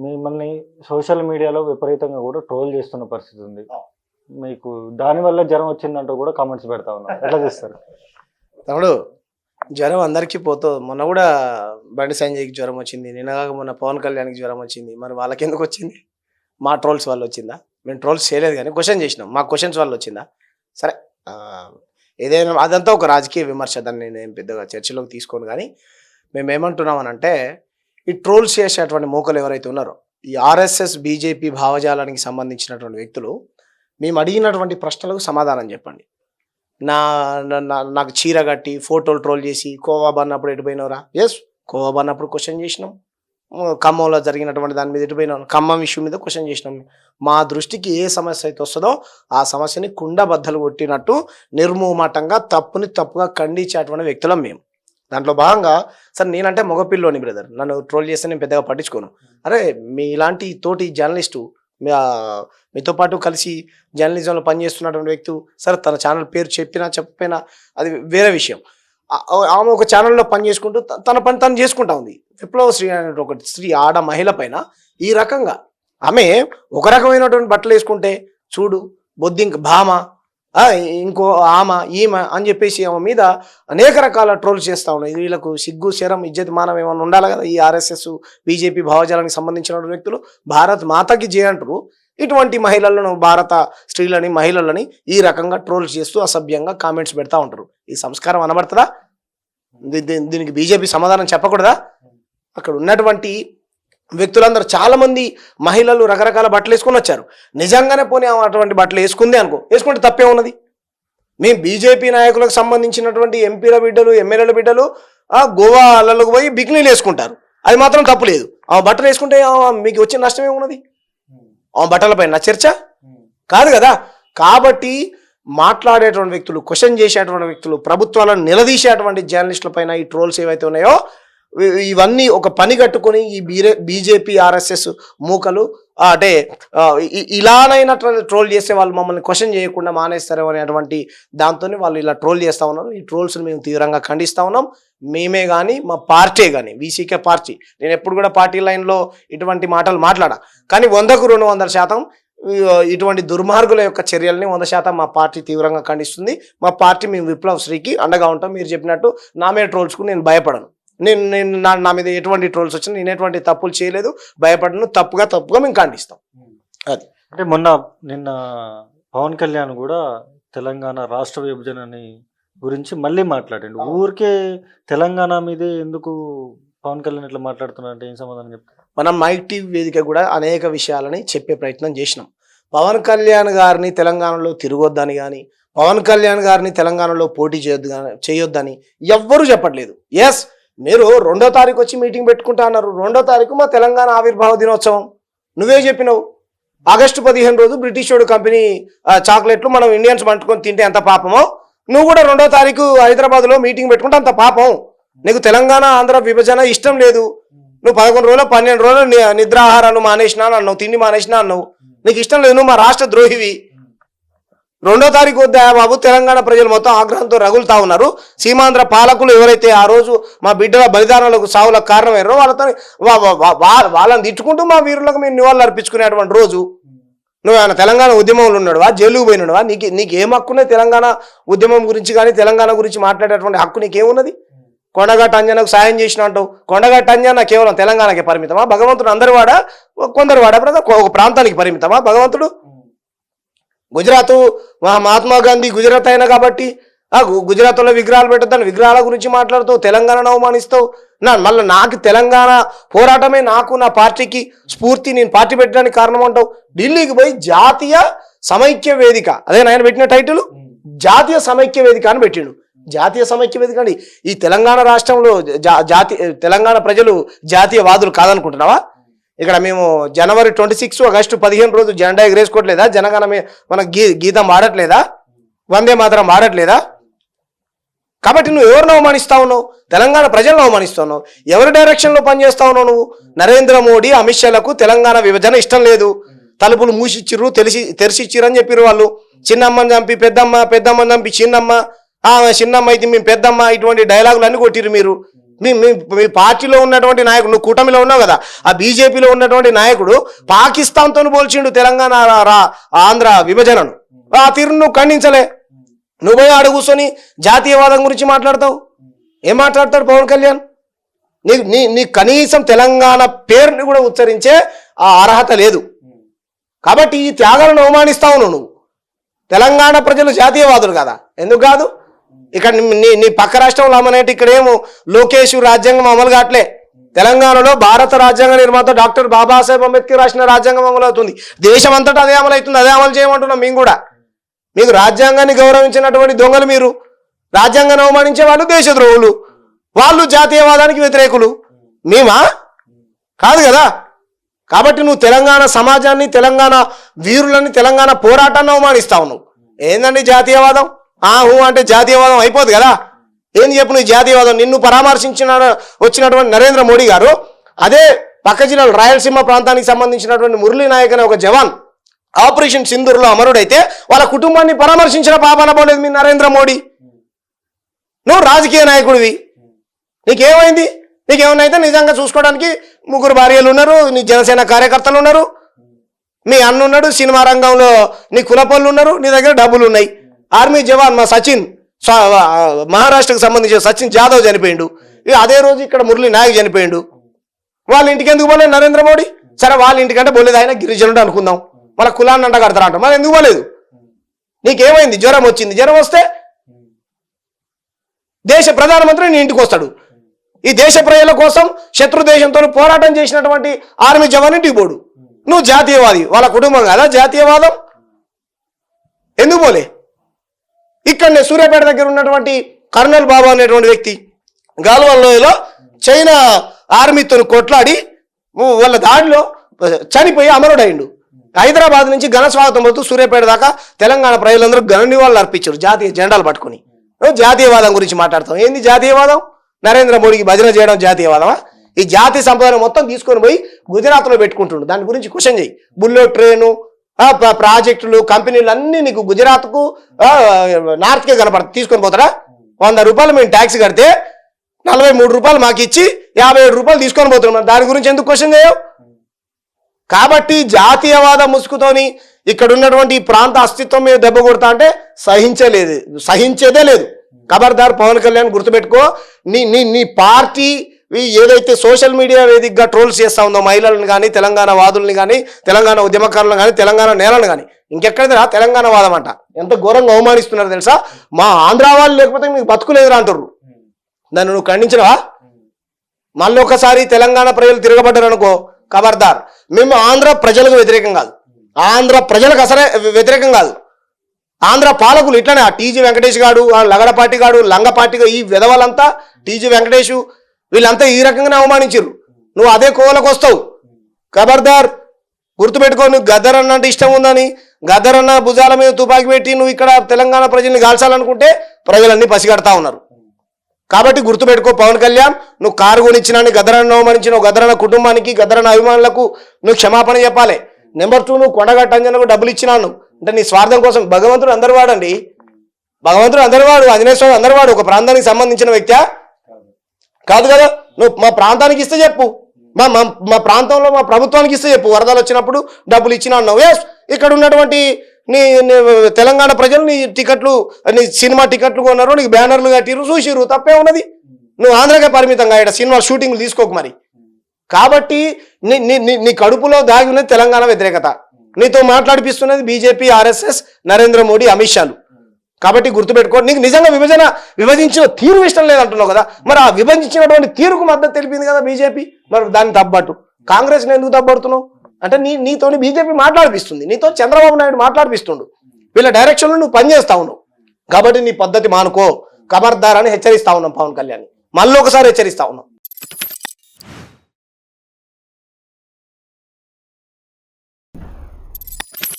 మిమ్మల్ని సోషల్ మీడియాలో విపరీతంగా కూడా ట్రోల్ చేస్తున్న పరిస్థితి ఉంది. మీకు దానివల్ల జ్వరం వచ్చిందంటూ కూడా కామెంట్స్ పెడతా ఉన్నారు. ఎట్లా చేస్తారు? తమ్ముడు, జ్వరం అందరికీ పోతుంది. మొన్న కూడా బండి సంజయ్కి జ్వరం వచ్చింది, నిన్నగాక మొన్న పవన్ కళ్యాణ్కి జ్వరం వచ్చింది. మరి వాళ్ళకి ఎందుకు వచ్చింది? మా ట్రోల్స్ వల్ల వచ్చిందా? మేము ట్రోల్స్ చేయలేదు కానీ క్వశ్చన్ చేసినాం, మా క్వశ్చన్స్ వల్ల వచ్చిందా? సరే, ఏదైనా అదంతా ఒక రాజకీయ విమర్శ, దాన్ని నేను పెద్దగా చర్చలోకి తీసుకోను. కానీ మేము ఏమంటున్నామనంటే, ఈ ట్రోల్స్ చేసేటువంటి మూకలు ఎవరైతే ఉన్నారో, ఈ ఆర్ఎస్ఎస్ బీజేపీ భావజాలానికి సంబంధించినటువంటి వ్యక్తులు, మేము అడిగినటువంటి ప్రశ్నలకు సమాధానం చెప్పండి. నాకు చీర కట్టి ఫోటోలు ట్రోల్ చేసి కోవా బన్నప్పుడు ఎటుపోయినవరా? ఎస్, కోవా బన్నప్పుడు క్వశ్చన్ చేసినాం. ఖమ్మంలో జరిగినటువంటి దాని మీద ఎటుపోయినాం, ఖమ్మం ఇష్యూ మీద క్వశ్చన్ చేసినాం. మా దృష్టికి ఏ సమస్య అయితే వస్తుందో ఆ సమస్యని కుండబద్దలు కొట్టినట్టు నిర్మూమటంగా తప్పుని తప్పుగా ఖండించేటువంటి వ్యక్తులం మేము. దాంట్లో భాగంగా సార్, నేనంటే మగపిల్లోని బ్రదర్, నన్ను ట్రోల్ చేస్తే నేను పెద్దగా పట్టించుకోను. అరే, మీ ఇలాంటి తోటి జర్నలిస్టు, మీతో పాటు కలిసి జర్నలిజంలో పనిచేస్తున్నటువంటి వ్యక్తి, సరే తన ఛానల్ పేరు చెప్పకపోయినా అది వేరే విషయం. ఆమె ఒక ఛానల్లో పని చేసుకుంటూ తన పని తను చేసుకుంటా ఉంది. విప్లవ శ్రీ అనే ఒక స్త్రీ, ఆడ మహిళ పైన ఈ రకంగా ఆమె ఒక రకమైనటువంటి బట్టలు వేసుకుంటే చూడు బొద్దింక భామ, ఇంకో ఈమె అని చెప్పేసి ఆమె మీద అనేక రకాల ట్రోల్స్ చేస్తూ ఉన్నాయి. వీళ్ళకు సిగ్గు శరం ఇజ్జత్ మానం ఏమైనా ఉండాలి కదా? ఈ ఆర్ఎస్ఎస్ బీజేపీ భావజాలానికి సంబంధించిన వ్యక్తులు భారత్ మాతకి జయ అంటారు, ఇటువంటి మహిళలను, భారత స్త్రీలని, మహిళలని ఈ రకంగా ట్రోల్స్ చేస్తూ అసభ్యంగా కామెంట్స్ పెడతా ఉంటారు. ఈ సంస్కారం అనబడుతుందా? దీనికి బీజేపీ సమాధానం చెప్పకూడదా? అక్కడ ఉన్నటువంటి వ్యక్తులందరూ, చాలామంది మహిళలు రకరకాల బట్టలు వేసుకొని వచ్చారు. నిజంగానే పోనీ అటువంటి బట్టలు వేసుకుంది అనుకో, వేసుకుంటే తప్పే ఉన్నది. మేము బీజేపీ నాయకులకు సంబంధించినటువంటి ఎంపీల బిడ్డలు, ఎమ్మెల్యేల బిడ్డలు గోవా అల్లలకు పోయి బికినీలు వేసుకుంటారు, అది మాత్రం తప్పు లేదు. ఆ బట్టలు వేసుకుంటే మీకు వచ్చిన నష్టం ఏమున్నది? ఆ బట్టలపైన చర్చ కాదు కదా. కాబట్టి మాట్లాడేటువంటి వ్యక్తులు, క్వశ్చన్ చేసేటువంటి వ్యక్తులు, ప్రభుత్వాలను నిలదీసేటువంటి జర్నలిస్టుల పైన ఈ ట్రోల్స్ ఏవైతే ఉన్నాయో, ఇవన్నీ ఒక పని కట్టుకొని ఈ బీజేపీ ఆర్ఎస్ఎస్ మూకలు అంటే ఇలానైనా ట్రోల్ చేసే వాళ్ళు మమ్మల్ని క్వశ్చన్ చేయకుండా మానేస్తారు అనేటువంటి దాంతో వాళ్ళు ఇలా ట్రోల్ చేస్తూ ఉన్నారు. ఈ ట్రోల్స్ని మేము తీవ్రంగా ఖండిస్తూ ఉన్నాం. మేమే కానీ మా పార్టీ కానీ, వీసీకే పార్టీ, నేను ఎప్పుడు కూడా పార్టీ లైన్లో ఇటువంటి మాటలు మాట్లాడా, కానీ 100కు 200% ఇటువంటి దుర్మార్గుల యొక్క చర్యల్ని 100% మా పార్టీ తీవ్రంగా ఖండిస్తుంది. మా పార్టీ మేము విప్లవ్ శ్రీకి అండగా ఉంటాం. మీరు చెప్పినట్టు నా మీద ట్రోల్స్కు నేను భయపడను. నేను నా మీద ఎటువంటి ట్రోల్స్ వచ్చినా నేను ఎటువంటి తప్పులు చేయలేదు, భయపడను. తప్పుగా మేము ఖండిస్తాం. అది అంటే నిన్న పవన్ కళ్యాణ్ కూడా తెలంగాణ రాష్ట్ర విభజనని గురించి మళ్ళీ మాట్లాడండి. ఊరికే తెలంగాణ మీదే ఎందుకు పవన్ కళ్యాణ్ ఇట్లా మాట్లాడుతున్నారంటే ఏం సమాధానం చెప్తారు? మనం మైక్ టీవీ వేదిక కూడా అనేక విషయాలని చెప్పే ప్రయత్నం చేసినాం. పవన్ కళ్యాణ్ గారిని తెలంగాణలో తిరగొద్దని కానీ, పవన్ కళ్యాణ్ గారిని తెలంగాణలో పోటీ చేయొద్దని ఎవ్వరూ చెప్పట్లేదు. ఎస్, మీరు 2వ తారీఖు వచ్చి మీటింగ్ పెట్టుకుంటా అన్నారు. 2వ తారీఖు మా తెలంగాణ ఆవిర్భావ దినోత్సవం. నువ్వే చెప్పినావు, ఆగస్టు 15 రోజు బ్రిటిష్ కంపెనీ చాక్లెట్లు మనం ఇండియన్స్ వండుకొని తింటే ఎంత పాపమో, నువ్వు కూడా 2వ తారీఖు హైదరాబాద్లో మీటింగ్ పెట్టుకుంటే అంత పాపం. నీకు తెలంగాణ ఆంధ్ర విభజన ఇష్టం లేదు. నువ్వు 11 రోజులు 12 రోజులు నిద్రాహారాలు మానేసినా అన్నావు, తిండి మానేసినా అన్నావు. నీకు ఇష్టం లేదు, నువ్వు మా రాష్ట్ర ద్రోహివి. 2వ తారీఖు వద్దా బాబు? తెలంగాణ ప్రజలు మొత్తం ఆగ్రహంతో రగులుతా ఉన్నారు. సీమాంధ్ర పాలకులు ఎవరైతే ఆ రోజు మా బిడ్డల బలిదానాలకు, సావులకు కారణమయ్యారో వాళ్ళని తిట్టుకుంటూ మా వీరులకు మేము నివాళులు అర్పించుకునేటువంటి రోజు. నువ్వు ఆయన తెలంగాణ ఉద్యమంలో ఉన్నాడువా? జైలుకు పోయినాడువా? నీకేం హక్కునే తెలంగాణ ఉద్యమం గురించి కానీ, తెలంగాణ గురించి మాట్లాడేటువంటి హక్కు నీకేమున్నది? కొండగట్ట అంజనకు సాయం చేసిన అంటావు. కొండగట్ట అంజన కేవలం తెలంగాణకే పరిమితమా? భగవంతుడు అందరి వాడా? కొందరు వాడా బ్రదర్? ఒక ప్రాంతానికి పరిమితమా భగవంతుడు? గుజరాత్ మహాత్మా గాంధీ గుజరాత్ అయినా కాబట్టి గుజరాత్లో విగ్రహాలు పెట్టద్దని విగ్రహాల గురించి మాట్లాడుతావు, తెలంగాణను అవమానిస్తావు. మళ్ళీ నాకు తెలంగాణ పోరాటమే నాకు, నా పార్టీకి స్ఫూర్తి, నేను పార్టీ పెట్టడానికి కారణం అంటావు. ఢిల్లీకి పోయి జాతీయ సమైక్య వేదిక, అదే ఆయన పెట్టిన టైటిల్, జాతీయ సమైక్య వేదిక అని పెట్టిండు. జాతీయ సమైక్య వేదిక అండి. ఈ తెలంగాణ రాష్ట్రంలో తెలంగాణ ప్రజలు జాతీయవాదులు కాదనుకుంటున్నావా? ఇక్కడ మేము జనవరి 26 ఆగస్టు 15 రోజు జెండా ఎగరేసుకోవట్లేదా? జనగణ మన గీతం ఆడట్లేదా? వందే మాతరం ఆడట్లేదా? కాబట్టి నువ్వు ఎవరిని అవమానిస్తా ఉన్నావు? తెలంగాణ ప్రజలను అవమానిస్తా ఉన్నావు. ఎవరి డైరెక్షన్లో పనిచేస్తా ఉన్నావు నువ్వు? నరేంద్ర మోడీ, అమిత్ షాలకు తెలంగాణ విభజన ఇష్టం లేదు, తలుపులు మూసిచ్చిర్రు, తెరిచిచ్చిర్రు అని చెప్పారు వాళ్ళు. చిన్నమ్మని చంపి పెద్దమ్మ, పెద్దమ్మని చంపి చిన్నమ్మ, చిన్నమ్మ అయితే మేము పెద్దమ్మ, ఇటువంటి డైలాగులు అన్ని కొట్టిరు మీరు. మీ పార్టీలో ఉన్నటువంటి నాయకుడు, నువ్వు కూటమిలో ఉన్నావు కదా, ఆ బీజేపీలో ఉన్నటువంటి నాయకుడు పాకిస్తాన్తో పోల్చిండు తెలంగాణ ఆంధ్ర విభజనను. ఆ తీరును నువ్వు ఖండించలే. నువ్వు పోయి ఆడ కూర్చొని జాతీయవాదం గురించి మాట్లాడతావు. ఏం మాట్లాడతాడు పవన్ కళ్యాణ్? నీ కనీసం తెలంగాణ పేరుని కూడా ఉచ్చరించే ఆ అర్హత లేదు. కాబట్టి ఈ త్యాగాలను అవమానిస్తా ఉన్నావు నువ్వు. తెలంగాణ ప్రజలు జాతీయవాదులు కదా, ఎందుకు కాదు? ఇక్కడ నీ పక్క రాష్ట్రంలో అమ్మనేటి ఇక్కడేమో లోకేష్ రాజ్యాంగం అమలు కావట్లే. తెలంగాణలో భారత రాజ్యాంగ నిర్మాత డాక్టర్ బాబాసాహెబ్ అంబేద్కర్ రాసిన రాజ్యాంగం అమలు అవుతుంది. దేశం అంతటా అదే అమలు అవుతుంది. అదే అమలు చేయమంటున్నాం మేము కూడా. మీకు రాజ్యాంగాన్ని గౌరవించినటువంటి దొంగలు మీరు, రాజ్యాంగాన్ని అవమానించే వాళ్ళు దేశద్రోహులు, వాళ్ళు జాతీయవాదానికి వ్యతిరేకులు. మేమా? కాదు కదా. కాబట్టి నువ్వు తెలంగాణ సమాజాన్ని, తెలంగాణ వీరులని, తెలంగాణ పోరాటాన్ని అవమానిస్తావు. నువ్వు ఏందండి జాతీయవాదం? హూ అంటే జాతీయవాదం అయిపోదు కదా. ఏంది చెప్పు నీ జాతీయవాదం? నిన్ను వచ్చినటువంటి నరేంద్ర మోడీ గారు అదే పక్క జిల్లాలో రాయలసీమ ప్రాంతానికి సంబంధించినటువంటి మురళీ నాయక్ అనే ఒక జవాన్ ఆపరేషన్ సింధూర్లో అమరుడైతే వాళ్ళ కుటుంబాన్ని పరామర్శించిన పాపాన పోలేదు మీ నరేంద్ర మోడీ. నువ్వు రాజకీయ నాయకుడివి, నీకేమైంది? నీకేమైనా అయితే నిజంగా చూసుకోవడానికి 3 భార్యలు ఉన్నారు, నీ జనసేన కార్యకర్తలు ఉన్నారు, మీ అన్న ఉన్నాడు, సినిమా రంగంలో నీ కులపొళ్ళు ఉన్నారు, నీ దగ్గర డబ్బులు ఉన్నాయి. ఆర్మీ జవాన్ మా సచిన్, మహారాష్ట్రకు సంబంధించిన సచిన్ జాదవ్ చనిపోయిండు. అదే రోజు ఇక్కడ మురళీ నాయక్ చనిపోయిండు. వాళ్ళ ఇంటికి ఎందుకు పోలేదు నరేంద్ర మోడీ? సరే వాళ్ళ ఇంటికంటే పోలేదు, ఆయన గిరిజనుడు అనుకుందాం, మన కులాన్ని అంట కడతారంట, మరి ఎందుకు పోలేదు? నీకేమైంది? జ్వరం వచ్చింది. జ్వరం వస్తే దేశ ప్రధానమంత్రి నీ ఇంటికి వస్తాడు. ఈ దేశ ప్రజల కోసం శత్రు దేశంతో పోరాటం చేసినటువంటి ఆర్మీ జవాన్ ఇంటికి పోడు. నువ్వు జాతీయవాది, వాళ్ళ కుటుంబం కదా జాతీయవాదం? ఎందుకు పోలే? ఇక్కడనే సూర్యాపేట దగ్గర ఉన్నటువంటి కర్నల్ బాబు అనేటువంటి వ్యక్తి గాల్వాన్ లోయలో చైనా ఆర్మీతో కొట్లాడి వాళ్ళ దాడిలో చనిపోయి అమరుడైండు. హైదరాబాద్ నుంచి ఘన స్వాగతం పడుతూ సూర్యాపేట దాకా తెలంగాణ ప్రజలందరూ ఘన నివాళులు అర్పించారు జాతీయ జెండాలు పట్టుకుని. జాతీయవాదం గురించి మాట్లాడతాం. ఏంది జాతీయవాదం? నరేంద్ర మోడీకి భజన చేయడం జాతీయవాదమా? ఈ జాతీయ సంపదను మొత్తం తీసుకొని పోయి గుజరాత్లో పెట్టుకుంటుండు. దాని గురించి క్వశ్చన్ చేయి. బుల్లెట్ ట్రైను, ప్రాజెక్టులు, కంపెనీలు అన్నీ నీకు గుజరాత్కు నార్త్కే కనపడతాయి. తీసుకొని పోతారా? 100 రూపాయలు మేము ట్యాక్స్ కడితే 43 రూపాయలు మాకు ఇచ్చి 57 రూపాయలు తీసుకొని పోతున్నాం. దాని గురించి ఎందుకు క్వశ్చన్ చేయవు? కాబట్టి జాతీయవాద ముసుగుతోని ఇక్కడ ఉన్నటువంటి ఈ ప్రాంత అస్తిత్వం మీద దెబ్బ కొడతా అంటే సహించేదే లేదు. ఖబర్దార్ పవన్ కళ్యాణ్, గుర్తుపెట్టుకో. నీ పార్టీ ఏదైతే సోషల్ మీడియా వేదికగా ట్రోల్స్ చేస్తా ఉందో మహిళలను కానీ, తెలంగాణ వాదుల్ని కానీ, తెలంగాణ ఉద్యమకారులను కానీ, తెలంగాణ నేలను కానీ, ఇంకెక్కడైనా తెలంగాణ వాదం అంట ఎంత ఘోరంగా అవమానిస్తున్నారు తెలుసా? మా ఆంధ్ర వాళ్ళు లేకపోతే మీకు బతుకులేదురా అంటారు. దాన్ని నువ్వు ఖండించరా? మళ్ళీ ఒకసారి తెలంగాణ ప్రజలు తిరగబడ్డారు అనుకో, ఖబర్దార్. మేము ఆంధ్ర ప్రజలకు వ్యతిరేకం కాదు, ఆంధ్ర ప్రజలకు అసలే వ్యతిరేకం కాదు. ఆంధ్ర పాలకులు ఇట్లానే ఆ టీజీ వెంకటేష్ గాడు, ఆ లగడపాటి గాడు, లంగపాటి, ఈ విధవలంతా, టీజీ వెంకటేష్ వీళ్ళంతా ఈ రకంగానే అవమానించారు. నువ్వు అదే కోవలకు వస్తావు. ఖబర్దార్, గుర్తుపెట్టుకో. నువ్వు గద్దరన్న అంటే ఇష్టం ఉందని గద్దరన్న భుజాల మీద తుపాకి పెట్టి నువ్వు ఇక్కడ తెలంగాణ ప్రజల్ని కాల్చాలనుకుంటే ప్రజలన్నీ పసిగడతా ఉన్నారు. కాబట్టి గుర్తుపెట్టుకో పవన్ కళ్యాణ్, నువ్వు కారు కొనిచ్చినా, గద్దరన్న అవమానించిన గద్దరన్న కుటుంబానికి, గద్దరన్న అభిమానులకు నువ్వు క్షమాపణ చెప్పాలి. నెంబర్ 2, నువ్వు కొండగట్ట అంజనకు డబ్బులు ఇచ్చినాను అంటే నీ స్వార్థం కోసం. భగవంతుడు అందరు వాడండి, భగవంతుడు అందరు వాడు, ఆంజనేయ స్వామి అందరు వాడు. ఒక ప్రాంతానికి సంబంధించిన వ్యక్తి కాదు కదా. నువ్వు మా ప్రాంతానికి ఇస్తే చెప్పు, మా ప్రాంతంలో మా ప్రభుత్వానికి ఇస్తే చెప్పు. వరదలు వచ్చినప్పుడు డబ్బులు ఇచ్చినా అన్నావు. ఇక్కడ ఉన్నటువంటి నీ తెలంగాణ ప్రజలు నీ టికెట్లు, నీ సినిమా టికెట్లు కొన్నారు, నీకు బ్యానర్లు కట్టిరు, చూసిరు, తప్పే ఉన్నది. నువ్వు ఆంధ్రకే పరిమితంగా ఇక్కడ సినిమా షూటింగ్లు తీసుకోకు మరి. కాబట్టి నీ కడుపులో దాగి ఉన్నది తెలంగాణ వ్యతిరేకత. నీతో మాట్లాడిపిస్తున్నది బీజేపీ, ఆర్ఎస్ఎస్, నరేంద్ర మోడీ, అమిత్ షాలు. కాబట్టి గుర్తుపెట్టుకో. నీకు నిజంగా విభజించిన తీరు ఇష్టం లేదంటున్నావు కదా, మరి ఆ విభజించినటువంటి తీరుకు మద్దతు తెలిపింది కదా బీజేపీ. మరి దాన్ని తప్పట్టు కాంగ్రెస్ని ఎందుకు తప్పడుతున్నావు అంటే నీతో బీజేపీ మాట్లాడిపిస్తుంది, నీతో చంద్రబాబు నాయుడు మాట్లాడిపిస్తుండు. వీళ్ళ డైరెక్షన్లో నువ్వు పనిచేస్తా ఉన్నావు. కాబట్టి నీ పద్ధతి మానుకో, ఖబర్దార్ అని హెచ్చరిస్తా ఉన్నాం పవన్ కళ్యాణ్. మళ్ళీ ఒకసారి హెచ్చరిస్తా ఉన్నాం.